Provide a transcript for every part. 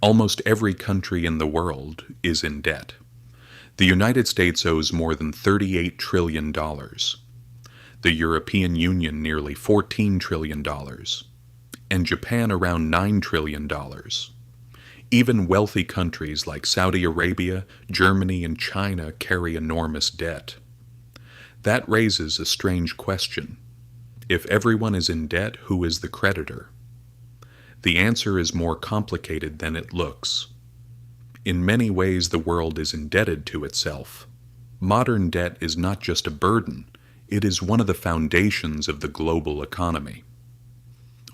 Almost every country in the world is in debt. The United States owes more than $38 trillion. The European Union nearly $14 trillion. And Japan around $9 trillion. Even wealthy countries like Saudi Arabia, Germany, and China carry enormous debt. That raises a strange question. If everyone is in debt, who is the creditor? The answer is more complicated than it looks. In many ways, the world is indebted to itself. Modern debt is not just a burden, it is one of the foundations of the global economy.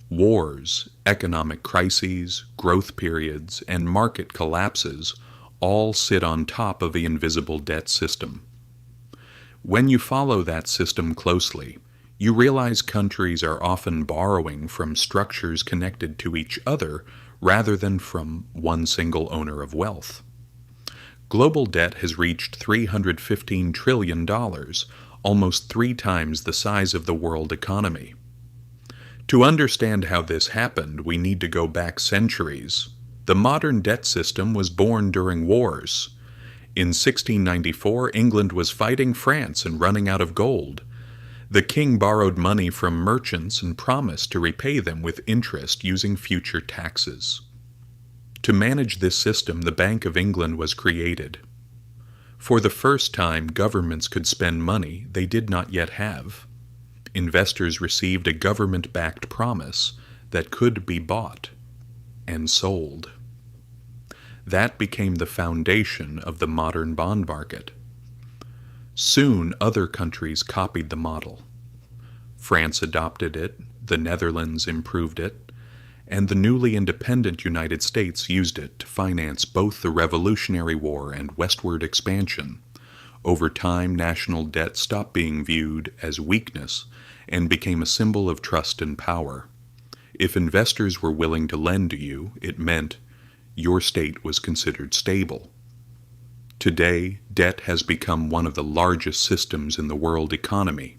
Wars, economic crises, growth periods, and market collapses all sit on top of the invisible debt system. When you follow that system closely, you realize countries are often borrowing from structures connected to each other rather than from one single owner of wealth. Global debt has reached $315 trillion, almost 3 times the size of the world economy. To understand how this happened, we need to go back centuries. The modern debt system was born during wars. In 1694, England was fighting France and running out of gold. The king borrowed money from merchants and promised to repay them with interest using future taxes. To manage this system, the Bank of England was created. For the first time, governments could spend money they did not yet have. Investors received a government-backed promise that could be bought and sold. That became the foundation of the modern bond market. Soon, other countries copied the model. France adopted it, the Netherlands improved it, and the newly independent United States used it to finance both the Revolutionary War and westward expansion. Over time, national debt stopped being viewed as weakness and became a symbol of trust and power. If investors were willing to lend to you, it meant your state was considered stable. Today, debt has become one of the largest systems in the world economy.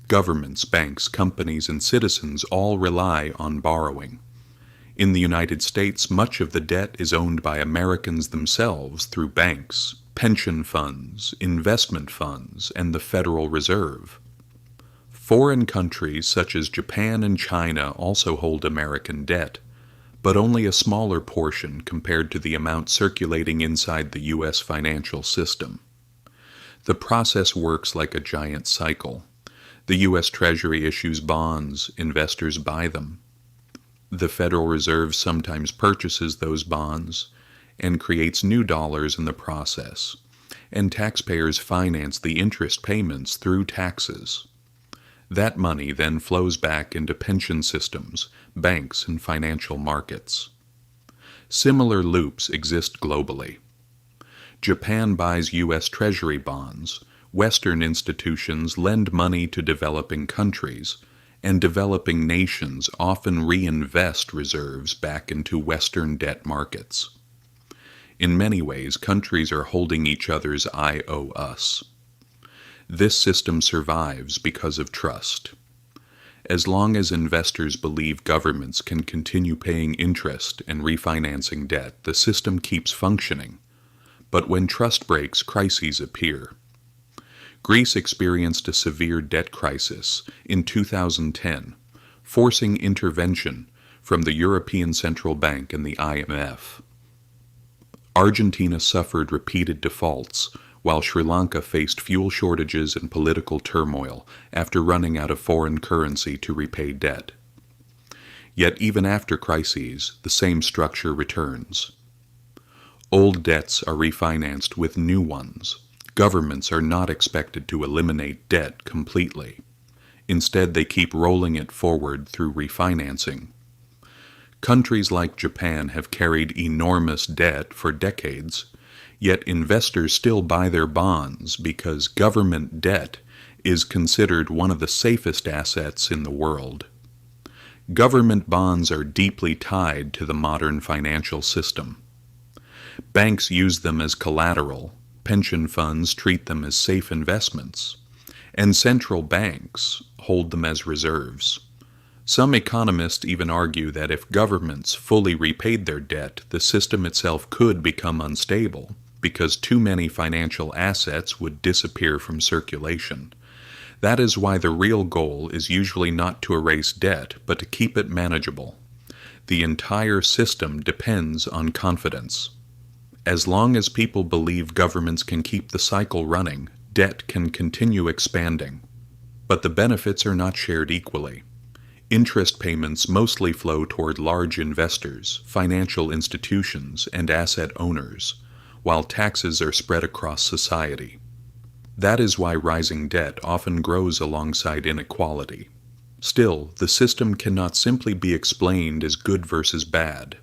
Governments, banks, companies, and citizens all rely on borrowing. In the United States, much of the debt is owned by Americans themselves through banks, pension funds, investment funds, and the Federal Reserve. Foreign countries such as Japan and China also hold American debt, but only a smaller portion compared to the amount circulating inside the U.S. financial system. The process works like a giant cycle. The U.S. Treasury issues bonds, investors buy them. The Federal Reserve sometimes purchases those bonds and creates new dollars in the process, and taxpayers finance the interest payments through taxes. That money then flows back into pension systems, banks, and financial markets. Similar loops exist globally. Japan buys U.S. Treasury bonds, Western institutions lend money to developing countries, and developing nations often reinvest reserves back into Western debt markets. In many ways, countries are holding each other's "I owe us." This system survives because of trust. As long as investors believe governments can continue paying interest and refinancing debt, the system keeps functioning. But when trust breaks, crises appear. Greece experienced a severe debt crisis in 2010, forcing intervention from the European Central Bank and the IMF. Argentina suffered repeated defaults, while Sri Lanka faced fuel shortages and political turmoil after running out of foreign currency to repay debt. Yet even after crises, the same structure returns. Old debts are refinanced with new ones. Governments are not expected to eliminate debt completely. Instead, they keep rolling it forward through refinancing. Countries like Japan have carried enormous debt for decades, yet investors still buy their bonds because government debt is considered one of the safest assets in the world. Government bonds are deeply tied to the modern financial system. Banks use them as collateral, pension funds treat them as safe investments, and central banks hold them as reserves. Some economists even argue that if governments fully repaid their debt, the system itself could become unstable, because too many financial assets would disappear from circulation. That is why the real goal is usually not to erase debt, but to keep it manageable. The entire system depends on confidence. As long as people believe governments can keep the cycle running, debt can continue expanding. But the benefits are not shared equally. Interest payments mostly flow toward large investors, financial institutions, and asset owners, while taxes are spread across society. That is why rising debt often grows alongside inequality. Still, the system cannot simply be explained as good versus bad.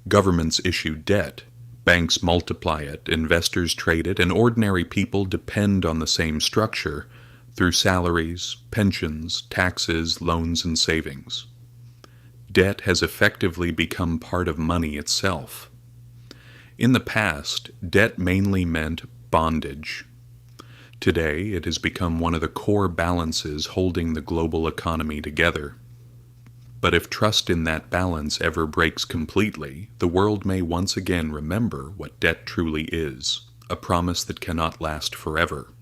Governments issue debt, banks multiply it, investors trade it, and ordinary people depend on the same structure through salaries, pensions, taxes, loans, and savings. Debt has effectively become part of money itself. In the past, debt mainly meant bondage. Today, it has become one of the core balances holding the global economy together. But if trust in that balance ever breaks completely, the world may once again remember what debt truly is, a promise that cannot last forever.